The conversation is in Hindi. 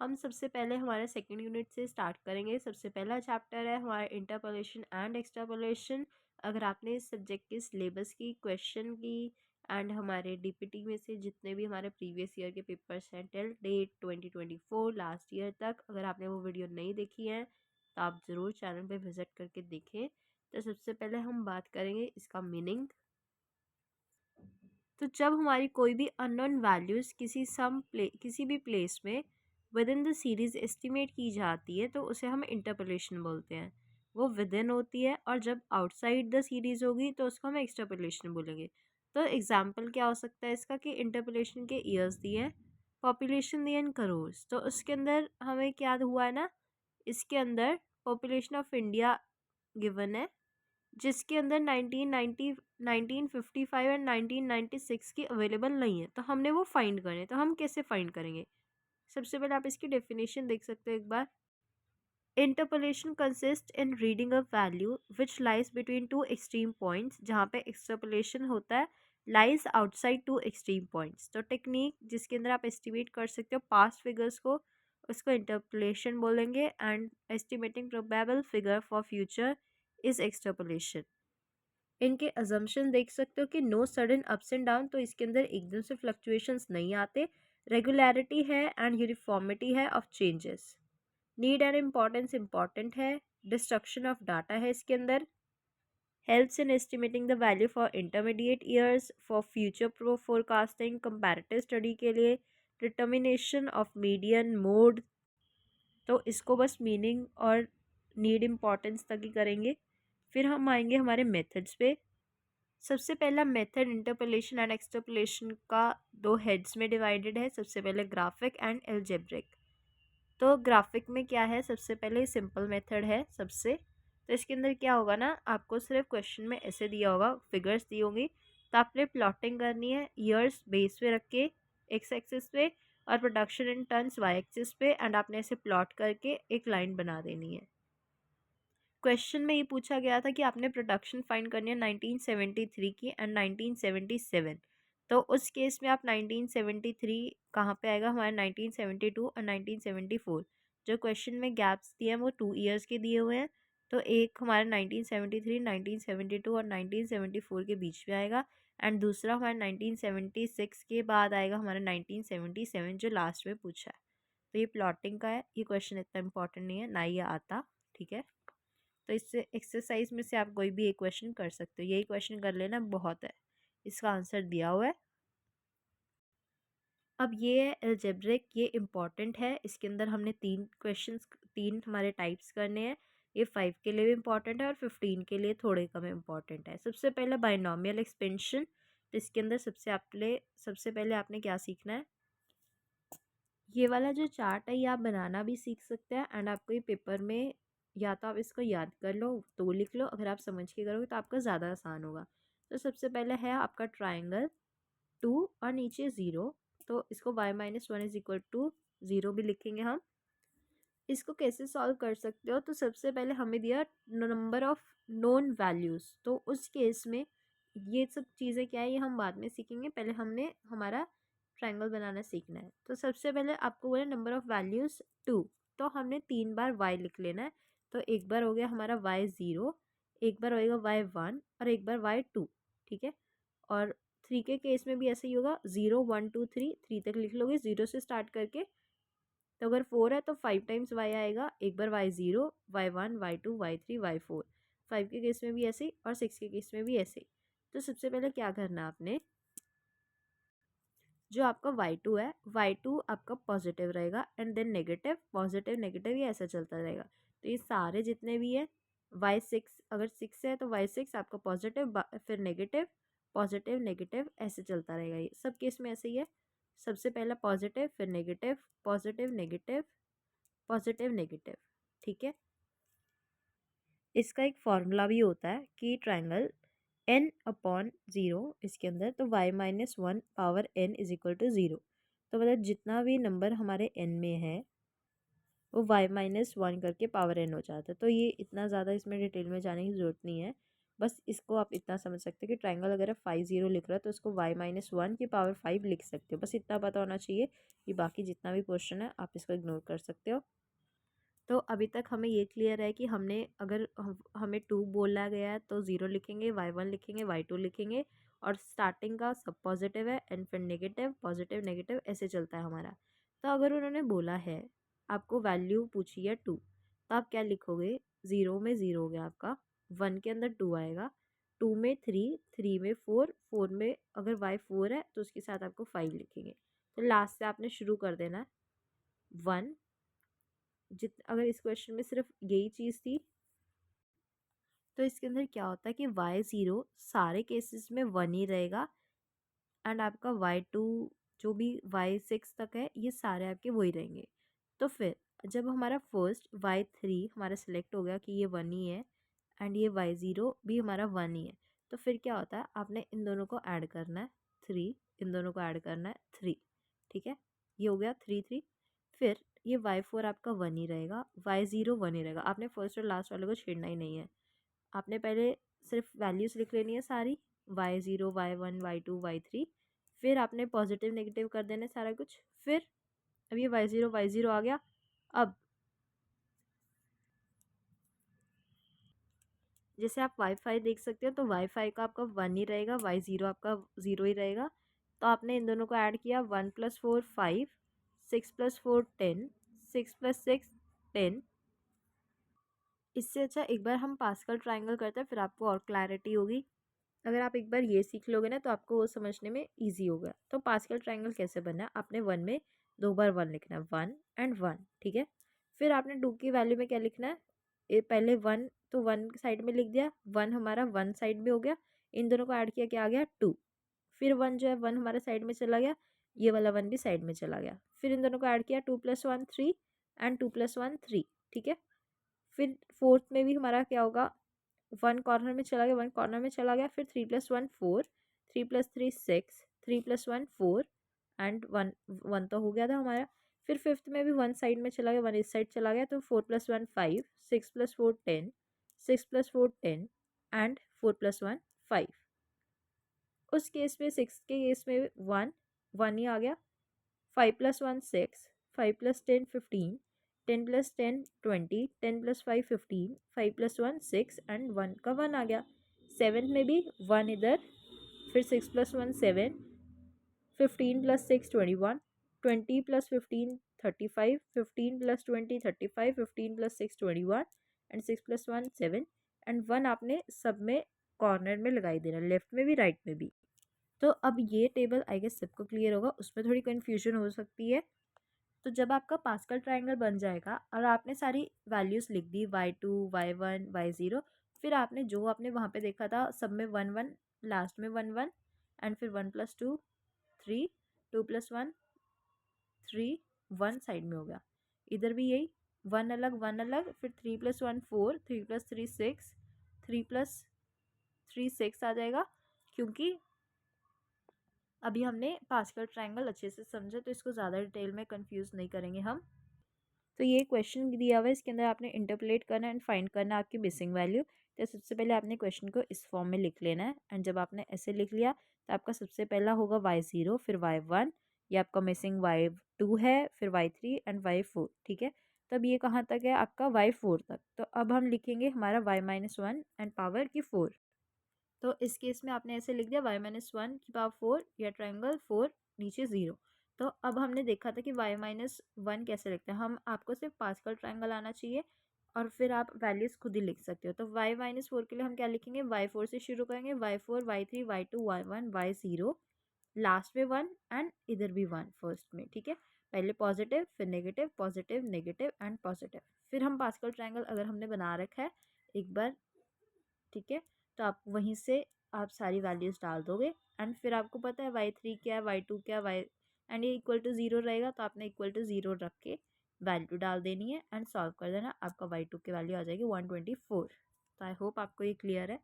हम सबसे पहले हमारे सेकंड यूनिट से स्टार्ट करेंगे। सबसे पहला चैप्टर है हमारा इंटरपोलेशन एंड एक्सट्रापोलेशन। अगर आपने इस सब्जेक्ट के सिलेबस की क्वेश्चन की एंड हमारे डीपीटी में से जितने भी हमारे प्रीवियस ईयर के पेपर्स हैं टिल डेट 2024 लास्ट ईयर तक, अगर आपने वो वीडियो नहीं देखी है तो आप ज़रूर चैनल पे विज़िट करके देखें। तो सबसे पहले हम बात करेंगे इसका मीनिंग। तो जब हमारी कोई भी अननोन वैल्यूज़ किसी भी प्लेस में with in the series estimate की जाती है तो उसे हम इंटरपोलेशन बोलते हैं। वो विद इन होती है, और जब आउटसाइड द सीरीज़ होगी तो उसको हम एक्सट्रपोलेशन बोलेंगे। तो एग्जाम्पल क्या हो सकता है इसका कि इंटरपोलेशन के ईयर्स दिए हैं, पॉपुलेशन दिए इन करोड़, तो उसके अंदर हमें क्या हुआ है ना, इसके अंदर पॉपुलेशन ऑफ इंडिया गिवन है जिसके अंदर 1990 1955 एंड 1996 की अवेलेबल नहीं है, तो हमने वो फाइंड करने हैं। तो हम कैसे फाइंड करेंगे? सबसे पहले आप इसकी डेफिनेशन देख सकते हो एक बार। Interpolation consist in reading a value which lies between two extreme points, जहाँ पे एक्सट्रपोलेशन होता है lies outside two extreme points. तो टेक्निक जिसके अंदर आप एस्टिमेट कर सकते हो पास्ट फिगर्स को, उसको इंटरपोलेशन बोलेंगे, and estimating probable figure for future is extrapolation. इनके अजम्पशन देख सकते हो कि no sudden ups and down, तो इसके अंदर एकदम से फ्लक्चुएशंस नहीं आते, रेगुलरिटी है एंड यूनिफॉर्मिटी है of changes. Need and importance important है, डिस्ट्रक्शन ऑफ डाटा है इसके अंदर, helps in estimating the value for intermediate years, for future forecasting, comparative study के लिए, डिटर्मिनेशन ऑफ मीडियन मोड। तो इसको बस मीनिंग और नीड इम्पॉर्टेंस तक ही करेंगे। फिर हम आएंगे हमारे मेथड्स पे। सबसे पहला मेथड इंटरपोलेशन एंड एक्सट्रपोलेशन का दो हेड्स में डिवाइडेड है। सबसे पहले ग्राफिक एंड एल्जेब्रिक। तो ग्राफिक में क्या है, सबसे पहले सिंपल मेथड है सबसे। तो इसके अंदर क्या होगा ना, आपको सिर्फ क्वेश्चन में ऐसे दिया होगा, फिगर्स दी होंगी, तो आपने प्लॉटिंग करनी है ईयर्स बेस पे रख के एक्स एक्सिस पे, और production in tons Y axis पे, एंड आपने ऐसे प्लॉट करके एक लाइन बना देनी है। क्वेश्चन में ये पूछा गया था कि आपने प्रोडक्शन फाइंड करनी है 1973 की एंड 1977। तो उस केस में आप 1973 कहाँ पे आएगा, हमारे 1972 और 1974। जो क्वेश्चन में गैप्स दिए हैं वो 2 ईयर्स के दिए हुए हैं, तो एक हमारा 1973, 1972 और 1974 के बीच में आएगा, एंड दूसरा हमारा 1976 के बाद आएगा हमारा 1977 जो लास्ट में पूछा है। तो ये प्लॉटिंग का है, ये क्वेश्चन इतना इंपॉर्टेंट नहीं है, ना ये आता, ठीक है। तो इससे एक्सरसाइज में से आप कोई भी एक क्वेश्चन कर सकते हो, यही क्वेश्चन कर लेना बहुत है, इसका आंसर दिया हुआ है। अब ये है एल्जेब्रिक, ये इम्पॉर्टेंट है, इसके अंदर हमने 3 क्वेश्चंस, 3 हमारे टाइप्स करने हैं। ये 5 के लिए भी इम्पॉर्टेंट है और 15 के लिए थोड़े कम इम्पॉर्टेंट है। सबसे पहले बाइनोमियल एक्सपेंशन। तो इसके अंदर सबसे पहले आपने क्या सीखना है, ये वाला जो चार्ट है ये आप बनाना भी सीख सकते हैं, एंड आपको ये पेपर में या तो आप इसको याद कर लो तो लिख लो, अगर आप समझ के करोगे तो आपका ज़्यादा आसान होगा। तो सबसे पहले है आपका ट्राइंगल 2 और नीचे 0, तो इसको y-1 = 0 भी लिखेंगे हम। इसको कैसे सॉल्व कर सकते हो, तो सबसे पहले हमें दिया नंबर ऑफ नोन वैल्यूज़, तो उस केस में ये सब चीज़ें क्या है ये हम बाद में सीखेंगे, पहले हमने हमारा ट्रायंगल बनाना सीखना है। तो सबसे पहले आपको बोला नंबर ऑफ वैल्यूज़ 2, तो हमने 3 बार y लिख लेना है। तो एक बार हो गया हमारा y0, एक बार होएगा y1 और एक बार y2, ठीक है। और 3 के केस में भी ऐसे ही होगा, 0 1 2 3, 3 तक लिख लोगे 0 से स्टार्ट करके। तो अगर 4 है तो 5 टाइम्स y आएगा, एक बार y0, y1, y2, y3, y4। 5 के केस में भी ऐसे ही और 6 के केस में भी ऐसे ही। तो सबसे पहले क्या करना आपने, जो आपका y2 है, y2 आपका पॉजिटिव रहेगा, and then negative positive negative, ये ऐसा चलता रहेगा। तो ये सारे जितने भी है y6, अगर 6 है तो y6 आपका पॉजिटिव, फिर नेगेटिव पॉजिटिव नेगेटिव, ऐसे चलता रहेगा। ये सब केस में ऐसे ही है, सबसे पहला पॉजिटिव, फिर negative, positive negative, positive negative, ठीक है। इसका एक फॉर्मूला भी होता है कि ट्रायंगल n/0 इसके अंदर, तो y-1 ^ n = 0। तो मतलब जितना भी नंबर हमारे n में है वो y-1 करके पावर n हो जाता है। तो ये इतना ज़्यादा इसमें डिटेल में जाने की ज़रूरत नहीं है, बस इसको आप इतना समझ सकते हो कि ट्राइंगल अगर 5 0 लिख रहा है तो उसको y-1 की पावर 5 लिख सकते हो। बस इतना पता होना चाहिए। ये बाकी जितना भी क्वेश्चन है आप इसको इग्नोर कर सकते हो। तो अभी तक हमें ये क्लियर है कि हमने अगर हमें 2 बोला गया है तो 0 लिखेंगे, y1 लिखेंगे, y2 लिखेंगे और स्टार्टिंग का सब पॉजिटिव है एंड फिर नेगेटिव पॉजिटिव नेगेटिव ऐसे चलता है हमारा। तो अगर उन्होंने बोला है आपको वैल्यू पूछी है 2, तो आप क्या लिखोगे? 0 में 0 हो गया आपका, 1 के अंदर 2 आएगा, 2 में 3, 3 में 4, 4 में अगर y4 है तो उसके साथ आपको 5 लिखेंगे। तो लास्ट से आपने शुरू कर देना है 1। अगर इस क्वेश्चन में सिर्फ यही चीज़ थी तो इसके अंदर क्या होता है कि y0 सारे केसेस में 1 ही रहेगा एंड आपका y2 जो भी y6 तक है ये सारे आपके वही रहेंगे। तो फिर जब हमारा फर्स्ट y3 हमारा सिलेक्ट हो गया कि ये 1 ही है एंड ये y0 भी हमारा 1 ही है, तो फिर क्या होता है आपने इन दोनों को ऐड करना है 3, इन दोनों को ऐड करना है 3, ठीक है, ये हो गया 3 3। फिर ये y4 आपका 1 ही रहेगा, y0 1 ही रहेगा, आपने फर्स्ट और लास्ट वाले को छेड़ना ही नहीं है। आपने पहले सिर्फ वैल्यूज़ लिख लेनी है सारी, y0 y1 y2 y3, फिर आपने पॉजिटिव नेगेटिव कर देना सारा कुछ। फिर अब ये y0 आ गया। अब जैसे आप वाईफाई देख सकते हो तो वाईफाई का आपका 1 ही रहेगा, y0 आपका 0 ही रहेगा। तो आपने इन दोनों को ऐड किया, 1 + 4 5, 6 + 4 10, 6 + 6 10। इससे अच्छा एक बार हम पास्कल ट्राइंगल करते हैं, फिर आपको और क्लैरिटी होगी। अगर आप एक बार ये सीख लोगे ना तो आपको वो समझने में ईजी होगा। तो पास्कल ट्राइंगल कैसे बनना है, आपने 1 में 2 बार 1 लिखना है, 1 एंड 1, ठीक है। फिर आपने 2 की वैल्यू में क्या लिखना है, पहले 1 तो 1 साइड में लिख दिया, 1 हमारा 1 साइड में हो गया, इन दोनों को ऐड किया क्या आ गया 2। फिर 1 जो है 1 हमारे साइड में चला गया, ये वाला 1 भी साइड में चला गया। फिर इन दोनों को ऐड किया, 2 + 1 3 एंड 2 + 1 3, ठीक है। फिर फोर्थ में भी हमारा क्या होगा, 1 कॉर्नर में चला गया, 1 कॉर्नर में चला गया, फिर 3 + 1 4, 3 + 3 6, 3 + 1 4 एंड 1 1 तो हो गया था हमारा। फिर फिफ्थ में भी 1 साइड में चला गया, 1 इस साइड चला गया, तो 4 + 1 5, 6 + 4 10, 6 + 4 10 एंड 4 + 1 5। उस केस में 6 के केस में 1 1 ही आ गया, 5 + 1 6, 5 + 10 15, 10 + 10 20, 10 + 5 15, 5 + 1 6 एंड 1 का 1 आ गया। सेवन्थ में भी 1 इधर, फिर 6 + 1 7, 15 + 6 21, 20 + 15 35, 15 + 20 35, 15 + 6 21 एंड 6 + 1 7 एंड 1 आपने सब में कॉर्नर में लगाई देना, लेफ्ट में भी राइट में भी। तो अब ये टेबल आई गेस सबको क्लियर होगा, उसमें थोड़ी कन्फ्यूजन हो सकती है। तो जब आपका पास्कल ट्राइंगल बन जाएगा और आपने सारी वैल्यूज़ लिख दी, y2 y1 y0, फिर आपने जो आपने वहाँ पे देखा था सब में 1 1, लास्ट में 1 1 एंड फिर 1 + 2 3, 2 + 1 3, 1 साइड में हो गया। इधर भी यही 1 अलग 1 अलग, फिर 3 + 1 4, 3 + 3 6, 3 + 3 6 आ जाएगा, क्योंकि अभी हमने पास्कल ट्राइंगल अच्छे से समझा तो इसको ज़्यादा डिटेल में कंफ्यूज नहीं करेंगे हम। तो ये क्वेश्चन दिया हुआ है, इसके अंदर आपने इंटरपोलेट करना एंड फाइंड करना आपकी मिसिंग वैल्यू। तो सबसे पहले आपने क्वेश्चन को इस फॉर्म में लिख लेना है एंड जब आपने ऐसे लिख लिया तो आपका सबसे पहला होगा y0, फिर y1, ये आपका मिसिंग y2 है, फिर y3 एंड y4, ठीक है। तो अब ये कहाँ तक है, आपका y4 तक। तो अब हम लिखेंगे हमारा y-1 एंड पावर की 4। तो इस केस में आपने ऐसे लिख दिया y-1 की पावर 4 या ट्रायंगल 4 नीचे 0। तो अब हमने देखा था कि y-1 कैसे लिखते हैं, हम आपको सिर्फ पास्कल ट्रायंगल आना चाहिए और फिर आप वैल्यूज़ खुद ही लिख सकते हो। तो y-4 के लिए हम क्या लिखेंगे, y4 से शुरू करेंगे, y4 y3 y2 y1 y0, last में 1 एंड इधर भी 1 फर्स्ट में, ठीक है। पहले पॉजिटिव फिर negative positive negative and positive. फिर हम पास्कल ट्रायंगल अगर हमने बना रखा है एक बार, ठीक है, तो आप वहीं से आप सारी वैल्यूज़ डाल दोगे एंड फिर आपको पता है y3 क्या है y2 क्या है y एंड ये इक्वल टू 0 रहेगा, तो आपने इक्वल टू 0 रख के वैल्यू डाल देनी है एंड सॉल्व कर देना, आपका y2 की वैल्यू आ जाएगी 124। तो आई होप आपको ये क्लियर है।